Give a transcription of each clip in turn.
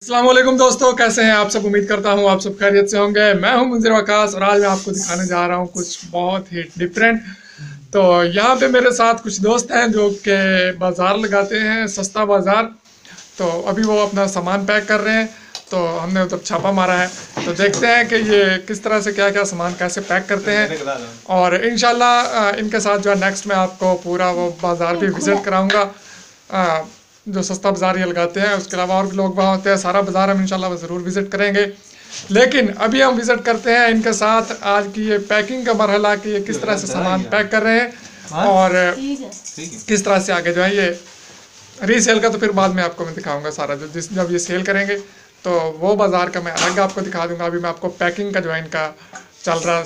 अस्सलाम वालेकुम दोस्तों, कैसे हैं आप सब। उम्मीद करता हूं आप सब खैरियत से होंगे। मैं हूं मुंज़िर वकास और आज मैं आपको दिखाने जा रहा हूं कुछ बहुत ही डिफरेंट। तो यहाँ पे मेरे साथ कुछ दोस्त हैं जो कि बाज़ार लगाते हैं, सस्ता बाज़ार। तो अभी वो अपना सामान पैक कर रहे हैं, तो हमने उधर छापा मारा है। तो देखते हैं कि ये किस तरह से क्या क्या सामान कैसे पैक करते हैं, और इंशाल्लाह इनके साथ जो है नेक्स्ट में आपको पूरा वो बाज़ार भी विज़िट कराऊंगा। जो सस्ता बाज़ार ये लगाते हैं, उसके अलावा और भी लोग वहाँ होते हैं। सारा बाज़ार हम इंशाल्लाह ज़रूर विज़िट करेंगे, लेकिन अभी हम विज़िट करते हैं इनके साथ आज की ये पैकिंग का मरहला कि ये किस तरह से सामान पैक कर रहे हैं और किस तरह से आगे जो है ये रीसेल का तो फिर बाद में आपको मैं दिखाऊंगा सारा। जब ये सेल करेंगे तो वो बाज़ार का मैं अलग आपको दिखा दूंगा। अभी मैं आपको पैकिंग का जो है इनका चल रहा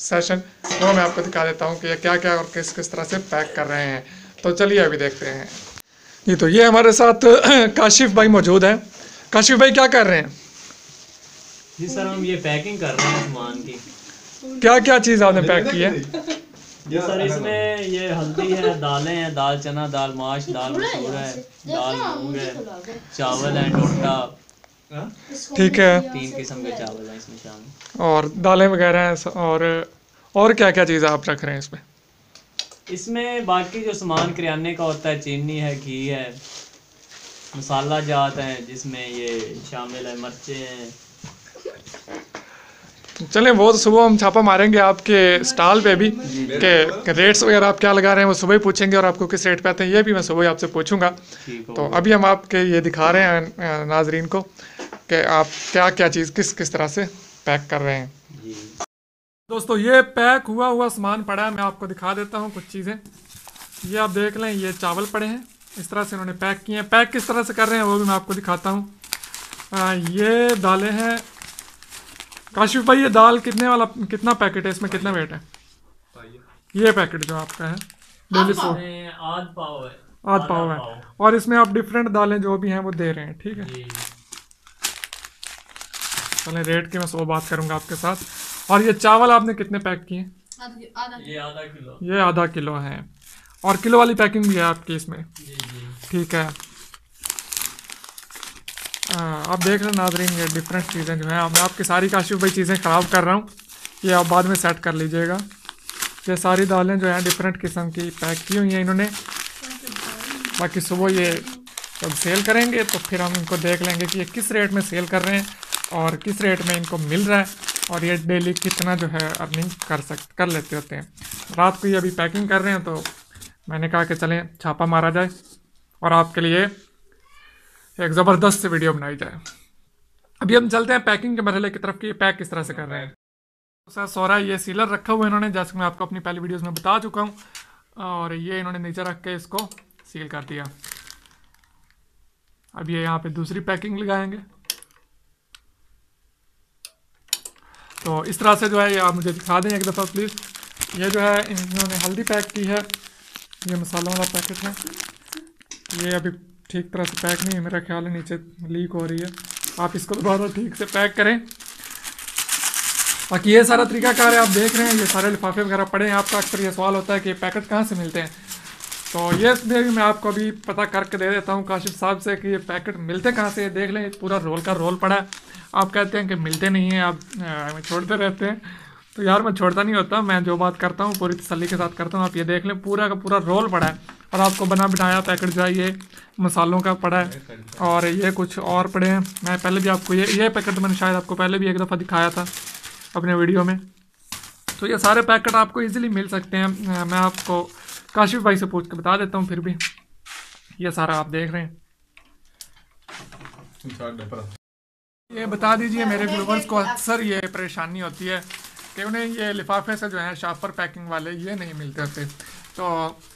सेशन वो मैं आपको दिखा देता हूँ कि ये क्या क्या और किस किस तरह से पैक कर रहे हैं। तो चलिए अभी देखते हैं जी। तो ये हमारे साथ काशिफ भाई मौजूद हैं। काशिफ भाई क्या कर रहे हैं? जी सर, हम ये पैकिंग कर रहे हैं सामान की। क्या क्या चीज़ आपने पैक की है? जी सर, इसमें ये हल्दी है, दालें हैं, दाल चना, दाल माश, दाल मसूर है, दाल मूंग है, चावल है, टोटा। ठीक है। 3 किस्म के चावल हैं इसमें शामिल। और दालें वगैरह हैं, और क्या क्या चीज़ आप रख रहे हैं इसमें? इसमें बाकी जो सामान किराने का होता है, चीनी है, घी है, मसाला जात है जिसमें ये शामिल है, मिर्चें हैं। चलें, वो तो सुबह हम छापा मारेंगे आपके स्टॉल पे भी कि रेट्स वगैरह आप क्या लगा रहे हैं, वो सुबह ही पूछेंगे, और आपको किस रेट पे आते हैं ये भी मैं सुबह ही आपसे पूछूंगा। तो अभी हम आपके ये दिखा रहे हैं नाजरीन को कि आप क्या क्या चीज़ किस किस तरह से पैक कर रहे हैं। दोस्तों, ये पैक हुआ हुआ सामान पड़ा है, मैं आपको दिखा देता हूँ कुछ चीज़ें। ये आप देख लें, ये चावल पड़े हैं, इस तरह से उन्होंने पैक किए हैं। पैक किस तरह से कर रहे हैं वो भी मैं आपको दिखाता हूँ। ये दालें हैं। काशिफ भाई, ये दाल कितना पैकेट है, इसमें कितना वेट है? ये पैकेट जो आपका है डेली फूड आध पाव है, और इसमें आप डिफरेंट दालें जो भी हैं वो दे रहे हैं। ठीक है, चलें रेट की मैं सुबह बात करूंगा आपके साथ। और ये चावल आपने कितने पैक किए? ये आधा किलो है, और किलो वाली पैकिंग भी है आपकी इसमें। ठीक है। आप देख रहे हैं नाजरीन, ये डिफरेंट चीज़ें जो हैं, मैं आपकी सारी काशिफ भाई चीज़ें ख़राब कर रहा हूँ, ये आप बाद में सेट कर लीजिएगा। ये सारी दालें जो हैं डिफरेंट किस्म की पैक की हुई हैं इन्होंने। बाकी सुबह ये जब सेल करेंगे तो फिर हम इनको देख लेंगे कि ये किस रेट में सेल कर रहे हैं और किस रेट में इनको मिल रहा है, और ये डेली कितना जो है अर्निंग कर लेते होते हैं। रात को ये अभी पैकिंग कर रहे हैं, तो मैंने कहा कि चलें छापा मारा जाए और आपके लिए एक ज़बरदस्त से वीडियो बनाई जाए। अभी हम चलते हैं पैकिंग के मरहले की तरफ कि ये पैक किस तरह से कर रहे हैं। सर सोरा ये सीलर रखा हुआ है इन्होंने, जैसे मैं आपको अपनी पहली वीडियोस में बता चुका हूँ, और ये इन्होंने नीचे रख के इसको सील कर दिया। अब ये यहाँ पे दूसरी पैकिंग लगाएंगे। तो इस तरह से जो है ये आप मुझे दिखा दें एक दफ़ा प्लीज़। ये जो है इन्होंने हल्दी पैक की है, ये मसालों वाला पैकेट है। ये अभी ठीक तरह से पैक नहीं है, मेरा ख्याल है नीचे लीक हो रही है, आप इसको दोबारा ठीक से पैक करें। बाकी ये सारा तरीकाकार है, आप देख रहे हैं ये सारे लिफाफे वगैरह पड़े हैं। आपका अक्सर ये सवाल होता है कि पैकेट कहाँ से मिलते हैं, तो ये भी मैं आपको अभी पता करके दे देता हूँ काशिफ साहब से कि ये पैकेट मिलते कहाँ से। देख लें, पूरा रोल का रोल पड़ा है। आप कहते हैं कि मिलते नहीं हैं, आप छोड़ते रहते हैं, तो यार मैं छोड़ता नहीं होता, मैं जो बात करता हूँ पूरी तसल्ली के साथ करता हूँ। आप ये देख लें, पूरा का पूरा रोल पड़ा है, और आपको बना बनाया पैकेट जो है ये मसालों का पड़ा है, और ये कुछ और पड़े हैं। मैं पहले भी आपको ये पैकेट मैंने शायद आपको पहले भी एक दफ़ा दिखाया था अपने वीडियो में। तो ये सारे पैकेट आपको ईज़िली मिल सकते हैं। मैं आपको काशिफ भाई से पूछ के बता देता हूँ। फिर भी ये सारा आप देख रहे हैं। ये बता दीजिए मेरे व्यूवर्स को, अक्सर ये परेशानी होती है कि उन्हें ये लिफाफे से जो है शापर पैकिंग वाले ये नहीं मिलते होते। तो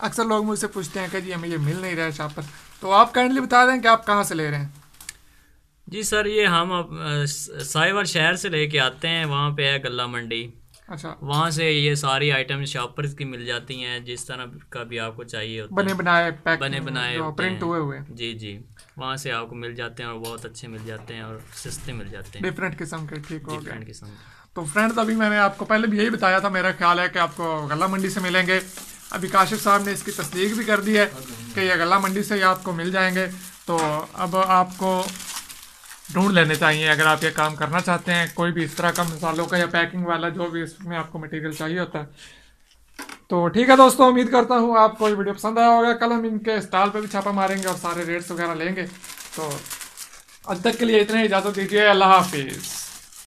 अक्सर लोग मुझसे पूछते हैं कि जी हमें ये मिल नहीं रहा है शापर, तो आप काइंडली बता दें कि आप कहाँ से ले रहे हैं। जी सर, ये हम साहिवाल शहर से लेके आते हैं, वहाँ पे है गल्ला मंडी। अच्छा, वहाँ से ये सारी आइटम शॉपर्स की मिल जाती हैं, जिस तरह का भी आपको चाहिए होता बने बनाए पैक, बने बनाए प्रिंट हुए हुए। जी, वहाँ से आपको मिल जाते हैं, और बहुत अच्छे मिल जाते हैं और सस्ते मिल जाते हैं, डिफरेंट किस्म के। ठीक हो गया। डिफरेंट किस्म। तो फ्रेंड्स, अभी मैंने आपको पहले भी यही बताया था, मेरा ख्याल है कि आपको गल्ला मंडी से मिलेंगे। अभी काशिफ साहब ने इसकी तस्दीक भी कर दी है कि ये गल्ला मंडी से ही आपको मिल जाएंगे। तो अब आपको ढूंढ लेने चाहिए अगर आप ये काम करना चाहते हैं, कोई भी इस तरह का मसालों का या पैकिंग वाला जो भी इसमें आपको मटेरियल चाहिए होता है। तो ठीक है दोस्तों, उम्मीद करता हूँ आपको ये वीडियो पसंद आया होगा। कल हम इनके स्टॉल पे भी छापा मारेंगे और सारे रेट्स वगैरह लेंगे। तो आज तक के लिए इतना ही, इजाज़त दीजिए, अल्लाह हाफिज़।